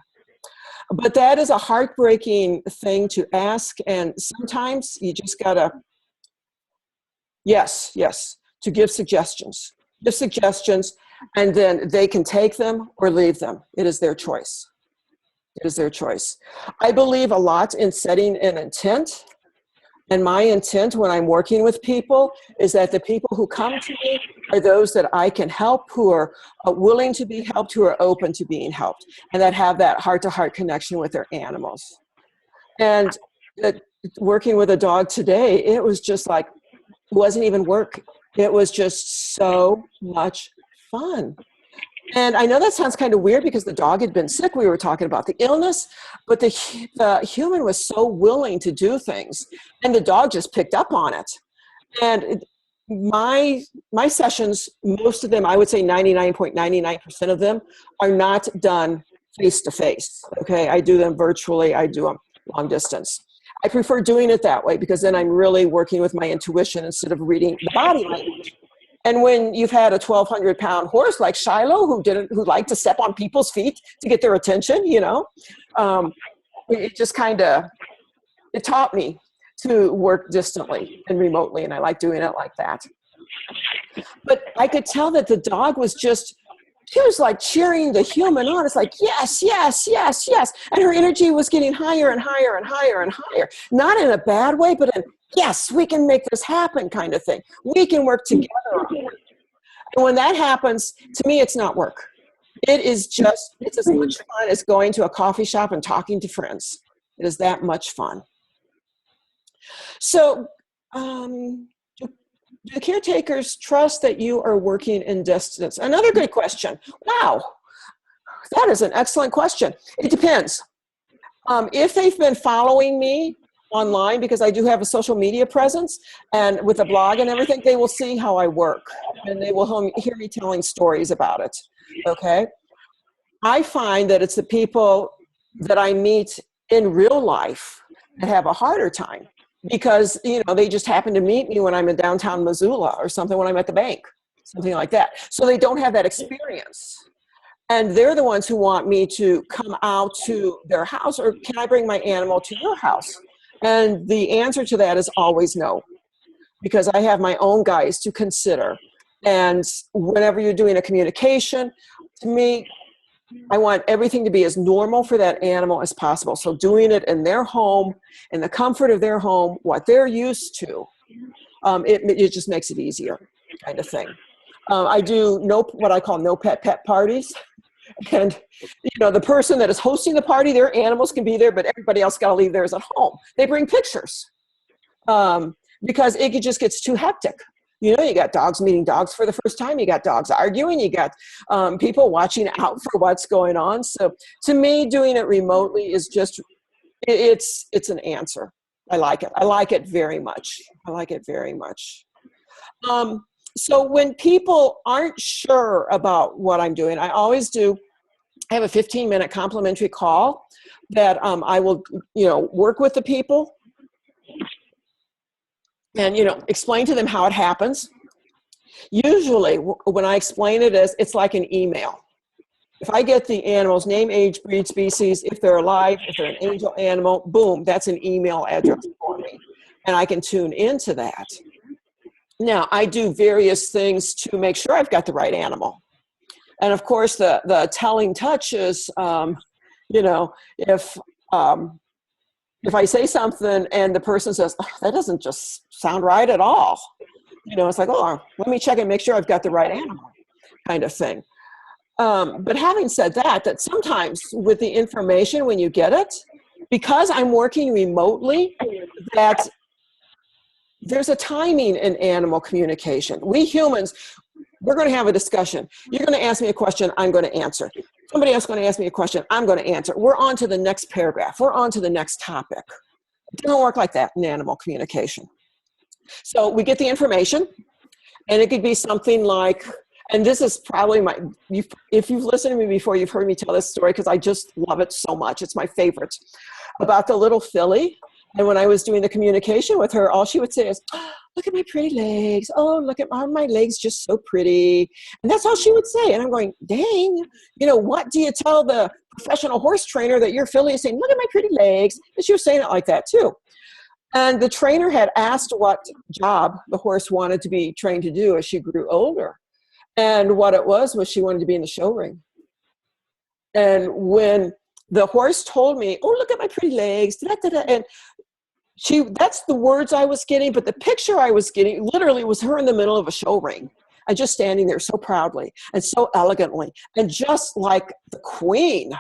But that is a heartbreaking thing to ask, and sometimes you just gotta, yes, to give suggestions. Give suggestions. And then they can take them or leave them. It is their choice. It is their choice. I believe a lot in setting an intent. And my intent when I'm working with people is that the people who come to me are those that I can help, who are willing to be helped, who are open to being helped, and that have that heart-to-heart connection with their animals. And working with a dog today, it was just like, it wasn't even work. It was just so much fun. And I know that sounds kind of weird because the dog had been sick. We were talking about the illness, but the human was so willing to do things, and the dog just picked up on it. And my sessions, most of them, I would say 99.99% of them, are not done face-to-face. Okay, I do them virtually. I do them long distance. I prefer doing it that way because then I'm really working with my intuition instead of reading the body language. And when you've had a 1,200-pound horse like Shiloh who liked to step on people's feet to get their attention, it just it taught me to work distantly and remotely, and I like doing it like that. But I could tell that the dog was she was like cheering the human on. It's like, yes, yes, yes, yes. And her energy was getting higher and higher and higher and higher. Not in a bad way, but in, yes, we can make this happen kind of thing. We can work together on it. And when that happens, to me, it's not work. It's as much fun as going to a coffee shop and talking to friends. It is that much fun. So, do caretakers trust that you are working in distance? Another good question. Wow, that is an excellent question. It depends. If they've been following me online, because I do have a social media presence, and with a blog and everything, they will see how I work, and they will hear me telling stories about it, okay? I find that it's the people that I meet in real life that have a harder time. Because, they just happen to meet me when I'm in downtown Missoula or something, when I'm at the bank, something like that. So they don't have that experience. And they're the ones who want me to come out to their house, or can I bring my animal to your house? And the answer to that is always no, because I have my own guys to consider. And whenever you're doing a communication, to me, I want everything to be as normal for that animal as possible. So doing it in their home, in the comfort of their home, what they're used to, it just makes it easier, kind of thing. I do what I call no pet parties. And, the person that is hosting the party, their animals can be there, but everybody else got to leave theirs at home. They bring pictures because it just gets too hectic. You got dogs meeting dogs for the first time. You got dogs arguing. You got people watching out for what's going on. So to me, doing it remotely is just, it's an answer. I like it. I like it very much. I like it very much. So when people aren't sure about what I'm doing, I always do. I have a 15-minute complimentary call that I will, work with the people and, explain to them how it happens. Usually when I explain it, it's like an email. If I get the animal's name, age, breed, species, if they're alive, if they're an angel animal, boom, that's an email address for me. And I can tune into that. Now, I do various things to make sure I've got the right animal. And of course, the telling touch is, if I say something and the person says, oh, that doesn't just sound right at all, it's like, oh, let me check and make sure I've got the right animal, kind of thing. But having said that sometimes with the information, when you get it, because I'm working remotely, that there's a timing in animal communication. We humans, we're going to have a discussion. You're going to ask me a question, I'm going to answer. Somebody else is going to ask me a question, I'm going to answer. We're on to the next paragraph. We're on to the next topic. It doesn't work like that in animal communication. So we get the information, and it could be something like, and this is probably if you've listened to me before, you've heard me tell this story because I just love it so much. It's my favorite. About the little filly. And when I was doing the communication with her, all she would say is, oh, look at my pretty legs. Oh, look at my legs, just so pretty. And that's all she would say. And I'm going, dang, what do you tell the professional horse trainer that your filly is saying, look at my pretty legs? And she was saying it like that too. And the trainer had asked what job the horse wanted to be trained to do as she grew older. And what it was she wanted to be in the show ring. And when the horse told me, oh, look at my pretty legs, da, da, da, and that's the words I was getting, but the picture I was getting literally was her in the middle of a show ring and just standing there so proudly and so elegantly and just like the queen,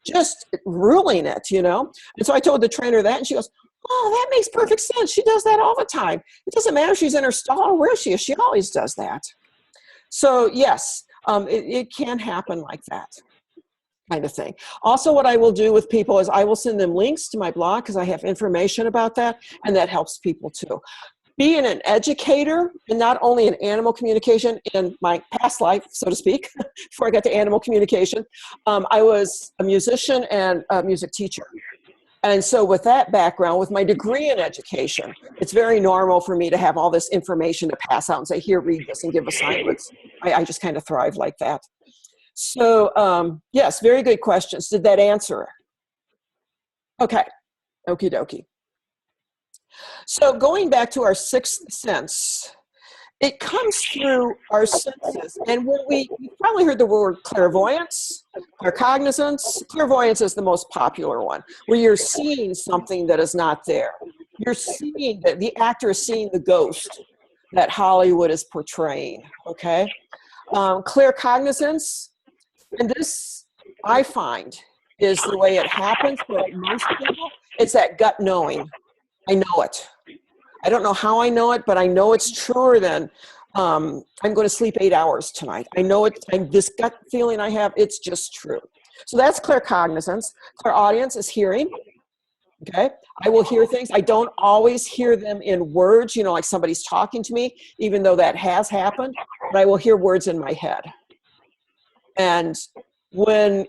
just ruling it, you know? And so I told the trainer that, and she goes, oh, that makes perfect sense. She does that all the time. It doesn't matter if she's in her stall or where she is. She always does that. So yes, it can happen like that kind of thing. Also, what I will do with people is I will send them links to my blog because I have information about that, and that helps people too. Being an educator, and not only in animal communication, in my past life, so to speak, before I got to animal communication, I was a musician and a music teacher. And so with that background, with my degree in education, it's very normal for me to have all this information to pass out and say, here, read this and give assignments. I just kind of thrive like that. So yes, very good questions. Did that answer? Okay, okie dokie. So going back to our sixth sense, it comes through our senses. And when you've probably heard the word clairvoyance, claircognizance. Clairvoyance is the most popular one, where you're seeing something that is not there. You're seeing that the actor is seeing the ghost that Hollywood is portraying, okay? Claircognizance, and this I find is the way it happens for most people. It's that gut knowing. I know it. I don't know how I know it, but I know it's truer than I'm going to sleep 8 hours tonight. I know it. This gut feeling I have, it's just true. So that's claircognizance. Clairaudience is hearing. Okay, I will hear things. I don't always hear them in words, you know, like somebody's talking to me, even though that has happened, but I will hear words in my head. And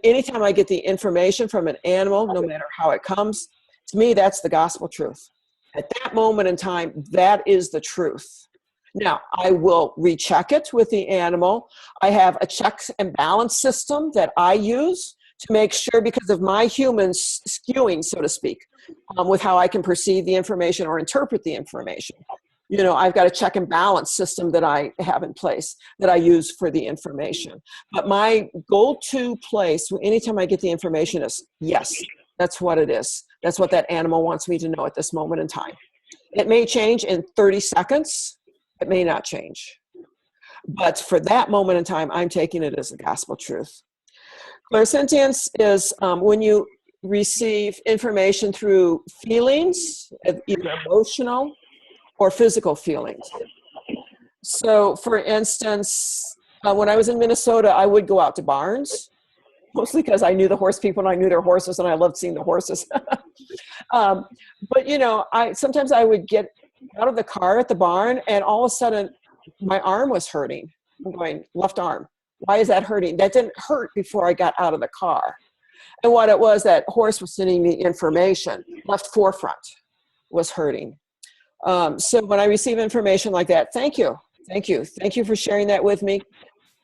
anytime I get the information from an animal, no matter how it comes, to me, that's the gospel truth. At that moment in time, that is the truth. Now, I will recheck it with the animal. I have a checks and balance system that I use to make sure, because of my human skewing, so to speak, with how I can perceive the information or interpret the information. You know, I've got a check and balance system that I have in place that I use for the information. But my go-to place, anytime I get the information, is yes, that's what it is. That's what that animal wants me to know at this moment in time. It may change in 30 seconds. It may not change. But for that moment in time, I'm taking it as the gospel truth. Clairsentience is when you receive information through feelings, either emotional or physical feelings. So for instance, when I was in Minnesota, I would go out to barns, mostly because I knew the horse people and I knew their horses and I loved seeing the horses. But you know, sometimes I would get out of the car at the barn and all of a sudden my arm was hurting. I'm going, left arm. Why is that hurting? That didn't hurt before I got out of the car. And what it was, that horse was sending me information. Left forefront was hurting. So when I receive information like that, thank you. Thank you. Thank you for sharing that with me.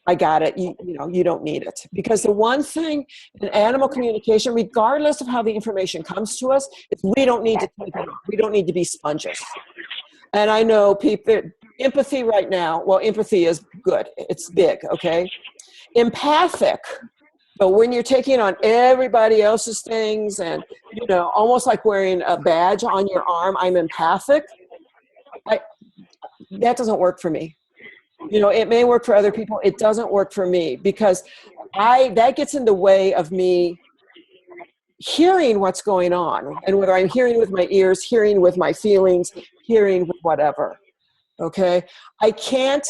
I got it. You know, you don't need it. Because the one thing in animal communication, regardless of how the information comes to us, is we don't need to take it on. We don't need to be sponges. And I know people, empathy right now, well, empathy is good. It's big, okay? Empathic, but when you're taking on everybody else's things and, you know, almost like wearing a badge on your arm, I'm empathic, that doesn't work for me. You know, it may work for other people. It doesn't work for me because that gets in the way of me hearing what's going on, and whether I'm hearing with my ears, hearing with my feelings, hearing with whatever. Okay, I can't.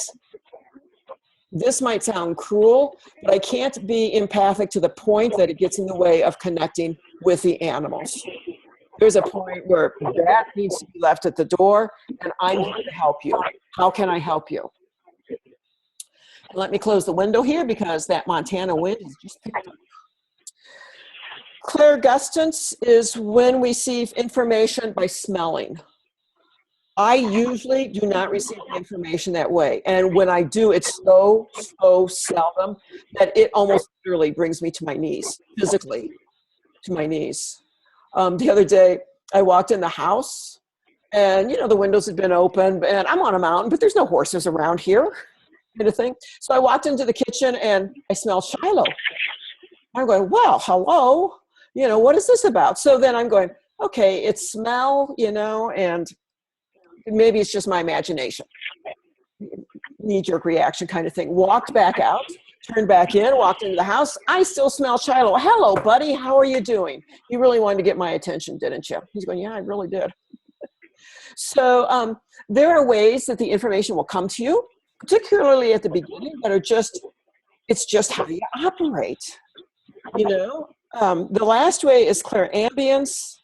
This might sound cruel, but I can't be empathic to the point that it gets in the way of connecting with the animals. There's a point where that needs to be left at the door, and I'm here to help you. How can I help you? Let me close the window here because that Montana wind is just picking up. Clairgustance is when we receive information by smelling. I usually do not receive information that way. And when I do, it's so seldom that it almost literally brings me to my knees, physically to my knees. The other day, I walked in the house and, you know, the windows had been open and I'm on a mountain, but there's no horses around here. kind of thing. So I walked into the kitchen and I smelled Shiloh. I'm going, well, hello, what is this about? So then I'm going, okay, it's smell, and maybe it's just my imagination. Knee-jerk reaction kind of thing. Walked back out, turned back in, walked into the house. I still smell Shiloh. Hello, buddy. How are you doing? You really wanted to get my attention, didn't you? He's going, yeah, I really did. So there are ways that the information will come to you, particularly at the beginning, that are it's just how you operate. The last way is clairambience,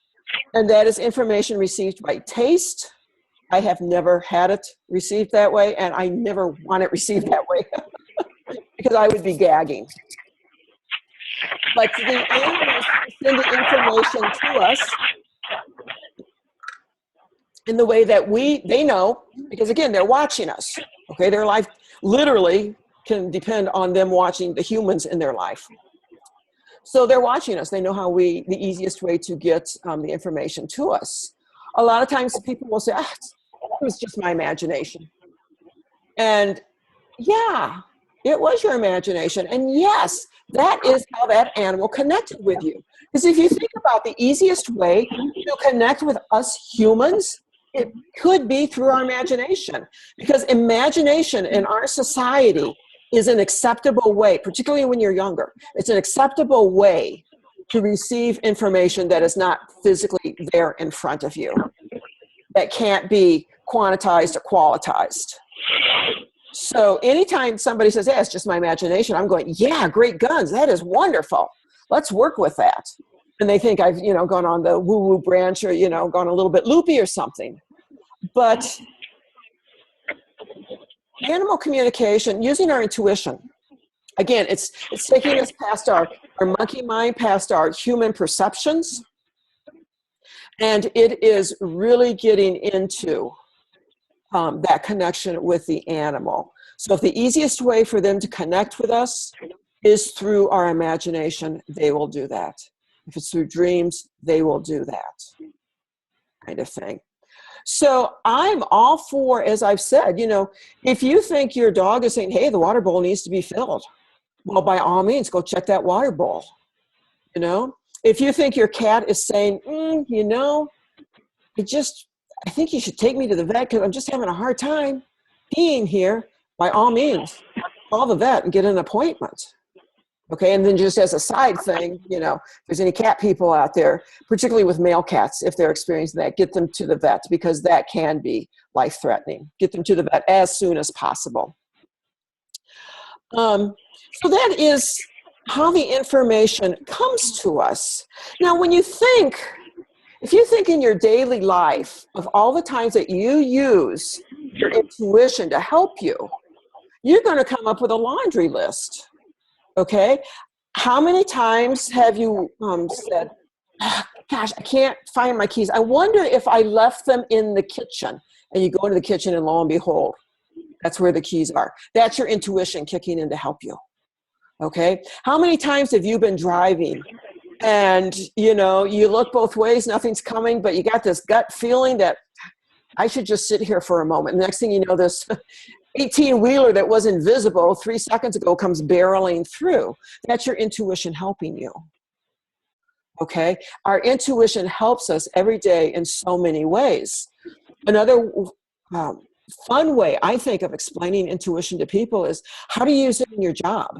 and that is information received by taste. I have never had it received that way, and I never want it received that way because I would be gagging. But the animals send the information to us in the way that they know, because again, they're watching us. Okay, their life literally can depend on them watching the humans in their life. So they're watching us. They know the easiest way to get the information to us. A lot of times people will say, it was just my imagination. And yeah, it was your imagination. And yes, that is how that animal connected with you. Because if you think about the easiest way to connect with us humans, it could be through our imagination. Because imagination in our society is an acceptable way, particularly when you're younger. It's an acceptable way to receive information that is not physically there in front of you, that can't be quantized or qualitized. So anytime somebody says, it's just my imagination, I'm going, yeah, great guns. That is wonderful. Let's work with that. And they think I've, gone on the woo-woo branch or, gone a little bit loopy or something. But animal communication, using our intuition, again, it's taking us past our monkey mind, past our human perceptions, and it is really getting into that connection with the animal. So if the easiest way for them to connect with us is through our imagination, they will do that. If it's through dreams, they will do that kind of thing. So I'm all for, as I've said, if you think your dog is saying, hey, the water bowl needs to be filled, well, by all means, go check that water bowl. If you think your cat is saying, I think you should take me to the vet because I'm just having a hard time being here, by all means, call the vet and get an appointment. Okay, and then just as a side thing, if there's any cat people out there, particularly with male cats, if they're experiencing that, get them to the vet because that can be life-threatening. Get them to the vet as soon as possible. So that is how the information comes to us. Now, if you think in your daily life of all the times that you use your intuition to help you, you're going to come up with a laundry list. Okay, how many times have you said, gosh, I can't find my keys. I wonder if I left them in the kitchen. And you go into the kitchen and lo and behold, that's where the keys are. That's your intuition kicking in to help you. Okay, how many times have you been driving and, you look both ways, nothing's coming, but you got this gut feeling that I should just sit here for a moment. And the next thing you know, this 18-wheeler that was invisible 3 seconds ago comes barreling through. That's your intuition helping you. Okay? Our intuition helps us every day in so many ways. Another fun way, I think, of explaining intuition to people is how to use it in your job,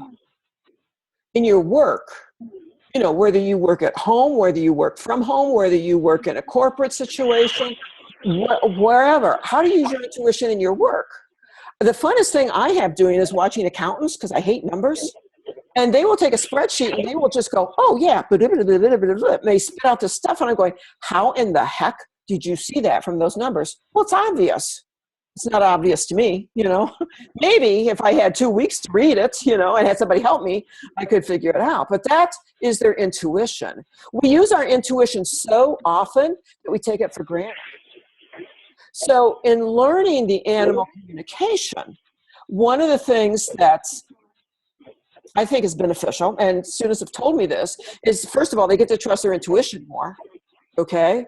in your work. Whether you work at home, whether you work from home, whether you work in a corporate situation, wherever. How to use your intuition in your work. The funnest thing I have doing is watching accountants because I hate numbers. And they will take a spreadsheet and they will just go, oh yeah, and they spit out this stuff. And I'm going, how in the heck did you see that from those numbers? Well, it's obvious. It's not obvious to me, Maybe if I had 2 weeks to read it, and had somebody help me, I could figure it out. But that is their intuition. We use our intuition so often that we take it for granted. So in learning the animal communication, one of the things that I think is beneficial, and students have told me this, is first of all, they get to trust their intuition more, okay?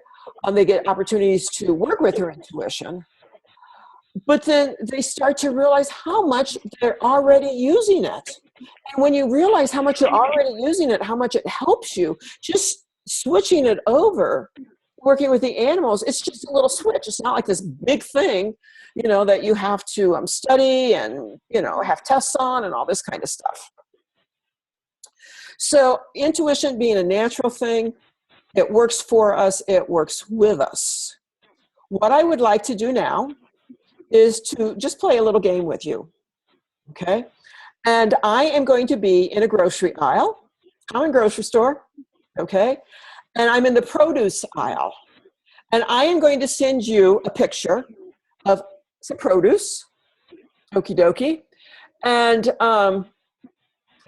They get opportunities to work with their intuition. but then they start to realize how much they're already using it. And when you realize how much you're already using it, how much it helps you, just switching it over, working with the animals, it's just a little switch. It's not like this big thing, you know, that you have to study and, you know, have tests on and all this kind of stuff. So intuition being a natural thing, it works for us, it works with us. What I would like to do now is to just play a little game with you, okay? And I am going to be in a grocery aisle. I'm in a grocery store, okay? And I'm in the produce aisle. And I am going to send you a picture of some produce, okie dokie. And I'm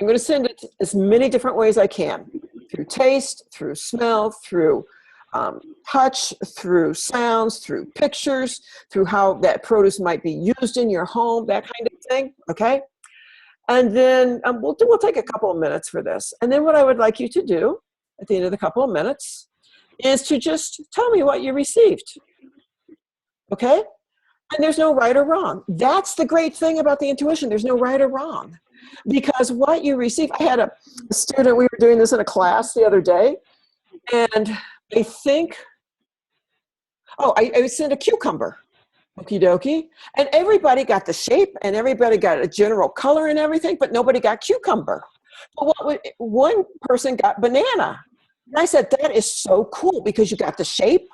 going to send it as many different ways I can, through taste, through smell, through touch, through sounds, through pictures, through how that produce might be used in your home, that kind of thing, okay? And then we'll take a couple of minutes for this. And then what I would like you to do at the end of the couple of minutes is to just tell me what you received, okay? And there's no right or wrong. That's the great thing about the intuition. There's no right or wrong. Because what you receive, I had a student, we were doing this in a class the other day, and I think, I sent a cucumber, okie dokie, and everybody got the shape, and everybody got a general color and everything, but nobody got cucumber. But one person got banana. And I said, that is so cool, because you got the shape,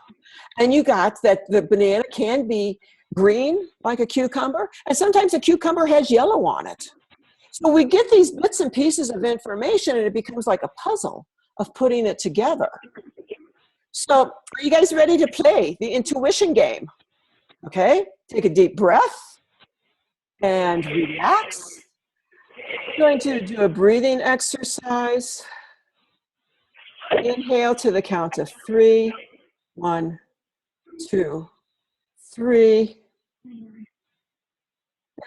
and you got that the banana can be green like a cucumber, and sometimes a cucumber has yellow on it. So we get these bits and pieces of information, and it becomes like a puzzle of putting it together. So are you guys ready to play the intuition game? Okay, take a deep breath and relax. I'm going to do a breathing exercise. Inhale to the count of 3. 1, 2, 3.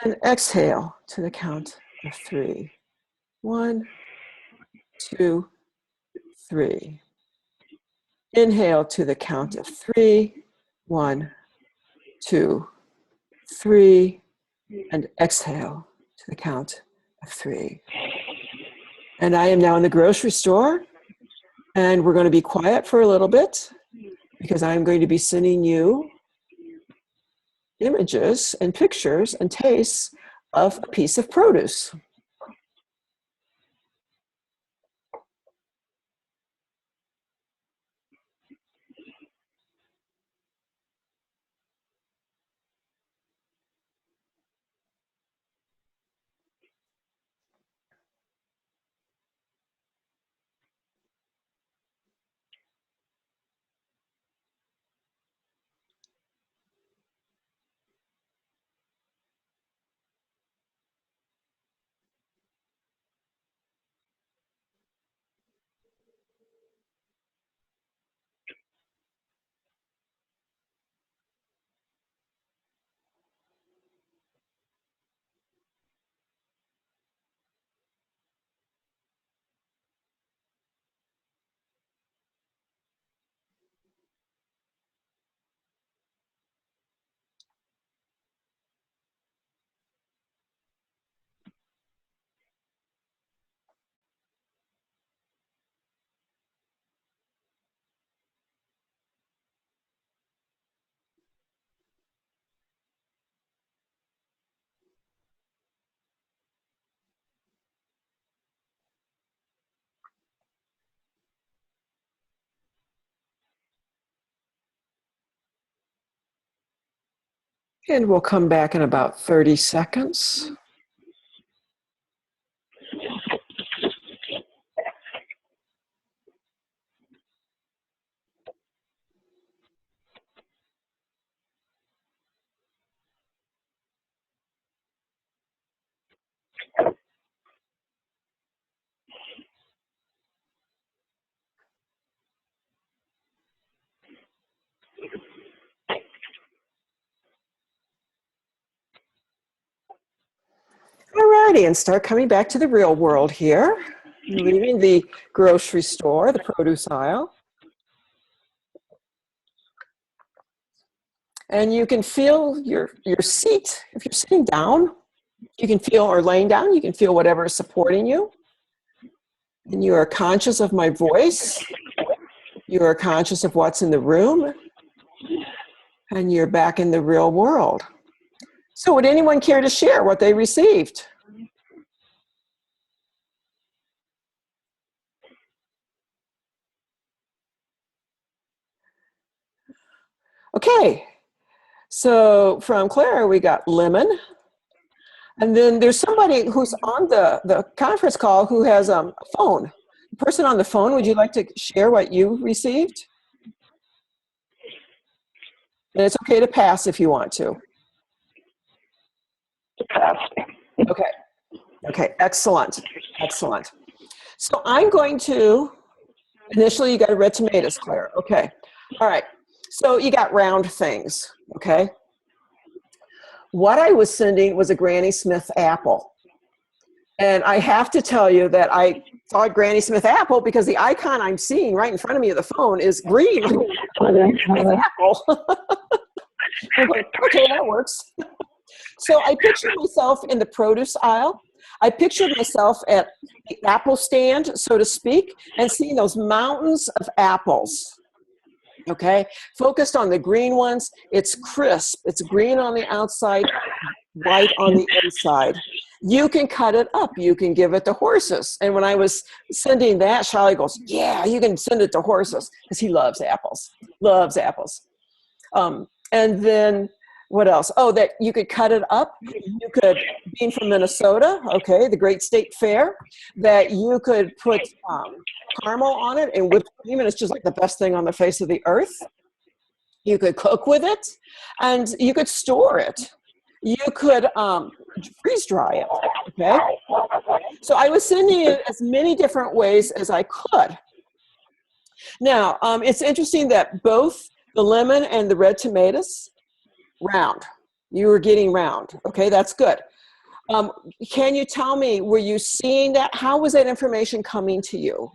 And exhale to the count of 3. 1, 2, 3. Inhale to the count of 3. 1, 2, 3. And exhale to the count of 3. And I am now in the grocery store, and we're going to be quiet for a little bit, because I'm going to be sending you images and pictures and tastes of a piece of produce. And we'll come back in about 30 seconds. Alrighty, and start coming back to the real world here. Leaving the grocery store, the produce aisle. And you can feel your seat. If you're sitting down, you can feel, or laying down, you can feel whatever is supporting you. And you are conscious of my voice. You are conscious of what's in the room. And you're back in the real world. So would anyone care to share what they received? Okay. So from Clara, we got lemon. And then there's somebody who's on the conference call who has a phone. Person on the phone, would you like to share what you received? And it's okay to pass if you want to. Pass. Okay. Okay, excellent. Excellent. So I'm going to, initially you got a red tomatoes, Claire. Okay. All right. So you got round things, okay? What I was sending was a Granny Smith apple. And I have to tell you that I thought Granny Smith apple because the icon I'm seeing right in front of me of the phone is green. Apple. I'm like, okay, that works. So I pictured myself in the produce aisle. I pictured myself at the apple stand, so to speak, and seeing those mountains of apples. Okay, focused on the green ones. It's crisp. It's green on the outside, white on the inside. You can cut it up. You can give it to horses. And when I was sending that, Charlie goes, yeah, you can send it to horses, because he loves apples. Loves apples. And then what else? Oh, that you could cut it up. You could, being from Minnesota, okay, the great state fair, that you could put caramel on it and whipped cream, and it's just like the best thing on the face of the earth. You could cook with it, and you could store it. You could freeze dry it, okay? So I was sending it as many different ways as I could. Now, it's interesting that both the lemon and the red tomatoes, round. You were getting round. Okay, that's good. Can you tell me, were you seeing that? How was that information coming to you?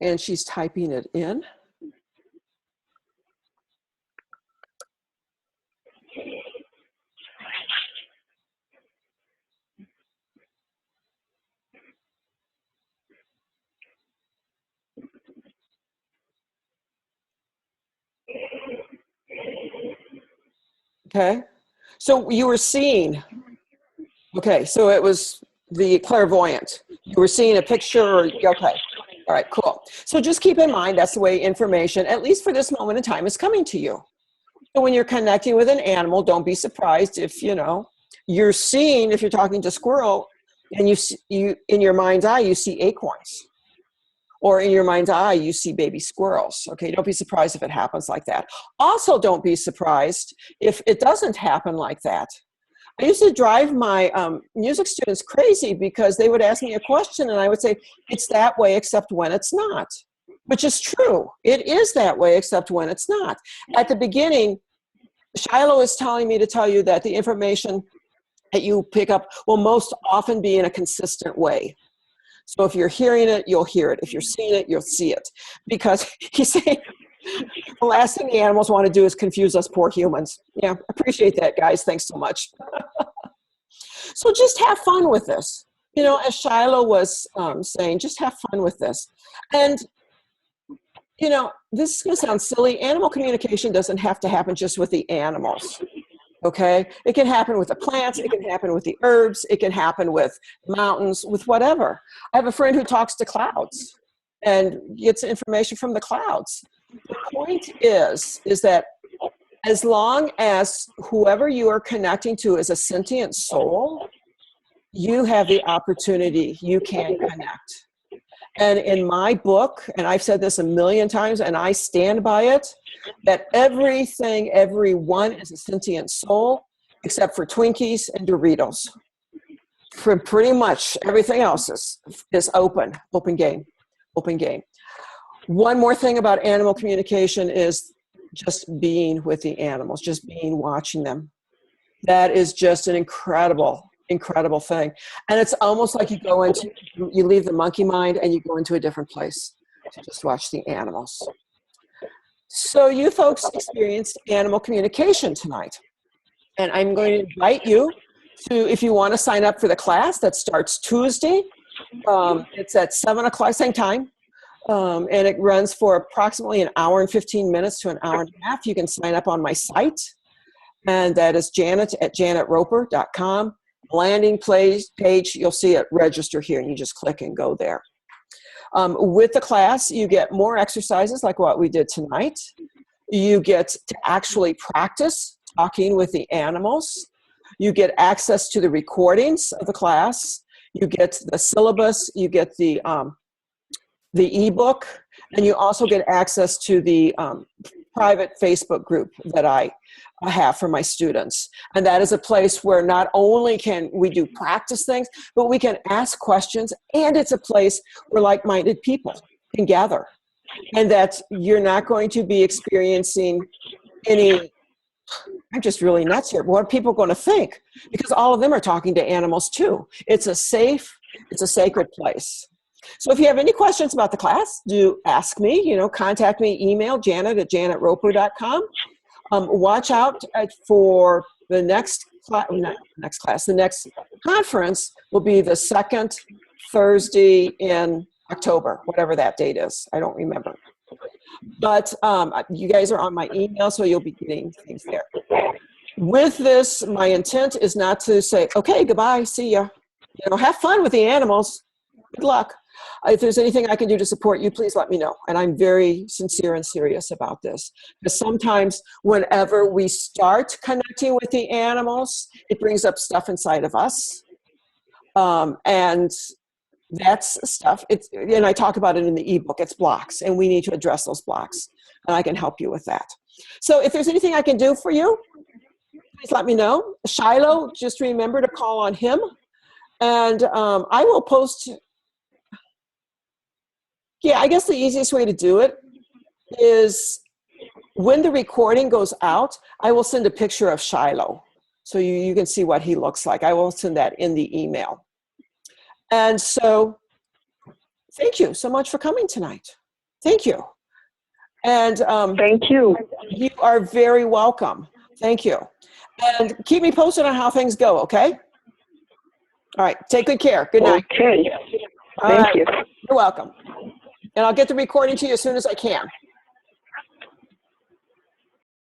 And she's typing it in. Okay, so you were seeing, okay, so it was the clairvoyant. You were seeing a picture, okay, all right, cool. So just keep in mind that's the way information, at least for this moment in time, is coming to you. So when you're connecting with an animal, don't be surprised if, you know, you're seeing, if you're talking to squirrel, and you in your mind's eye, you see acorns. Or in your mind's eye, you see baby squirrels. Okay, don't be surprised if it happens like that. Also, don't be surprised if it doesn't happen like that. I used to drive my music students crazy because they would ask me a question and I would say, it's that way except when it's not. Which is true. It is that way except when it's not. At the beginning, Shiloh is telling me to tell you that the information that you pick up will most often be in a consistent way. So if you're hearing it, you'll hear it. If you're seeing it, you'll see it. Because he's saying the last thing the animals want to do is confuse us poor humans. Yeah, appreciate that, guys. Thanks so much. So just have fun with this. You know, as Shiloh was saying, just have fun with this. And, you know, this is going to sound silly. Animal communication doesn't have to happen just with the animals. Okay, it can happen with the plants, it can happen with the herbs, it can happen with mountains, with whatever. I have a friend who talks to clouds and gets information from the clouds. The point is that as long as whoever you are connecting to is a sentient soul, you have the opportunity, you can connect. And in my book, and I've said this a million times and I stand by it, that everything, everyone is a sentient soul, except for Twinkies and Doritos. For pretty much everything else is open game. One more thing about animal communication is just being with the animals, just being, watching them. That is just an incredible, incredible thing. And it's almost like you leave the monkey mind and you go into a different place to just watch the animals. So you folks experienced animal communication tonight. And I'm going to invite you to, if you want to sign up for the class that starts Tuesday, it's at 7 o'clock, same time. And it runs for approximately an hour and 15 minutes to an hour and a half. You can sign up on my site. And that is Janet at janetroper.com. Landing page, you'll see it register here, and you just click and go there. With the class, you get more exercises like what we did tonight. You get to actually practice talking with the animals. You get access to the recordings of the class. You get the syllabus. You get the ebook, and you also get access to the private Facebook group that I have for my students. And that is a place where not only can we do practice things, but we can ask questions, and it's a place where like-minded people can gather. And that you're not going to be experiencing any, I'm just really nuts here, but what are people going to think? Because all of them are talking to animals too. It's a sacred place. So if you have any questions about the class, do ask me, contact me, email Janet at janetroper.com. Watch out for the next the next conference will be the second Thursday in October, whatever that date is. I don't remember. But you guys are on my email, so you'll be getting things there. With this, my intent is not to say, okay, goodbye, see ya. Have fun with the animals. Good luck. If there's anything I can do to support you, please let me know. And I'm very sincere and serious about this. Because sometimes whenever we start connecting with the animals, it brings up stuff inside of us. And that's stuff, and I talk about it in the ebook, it's blocks, and we need to address those blocks. And I can help you with that. So if there's anything I can do for you, please let me know. Shiloh, just remember to call on him. And I will post. Yeah, I guess the easiest way to do it is when the recording goes out, I will send a picture of Shiloh so you can see what he looks like. I will send that in the email. And so thank you so much for coming tonight. Thank you. And thank you. You are very welcome. Thank you. And keep me posted on how things go, okay? All right, take good care. Good night. Okay. All Thank right. you. You're welcome. And I'll get the recording to you as soon as I can.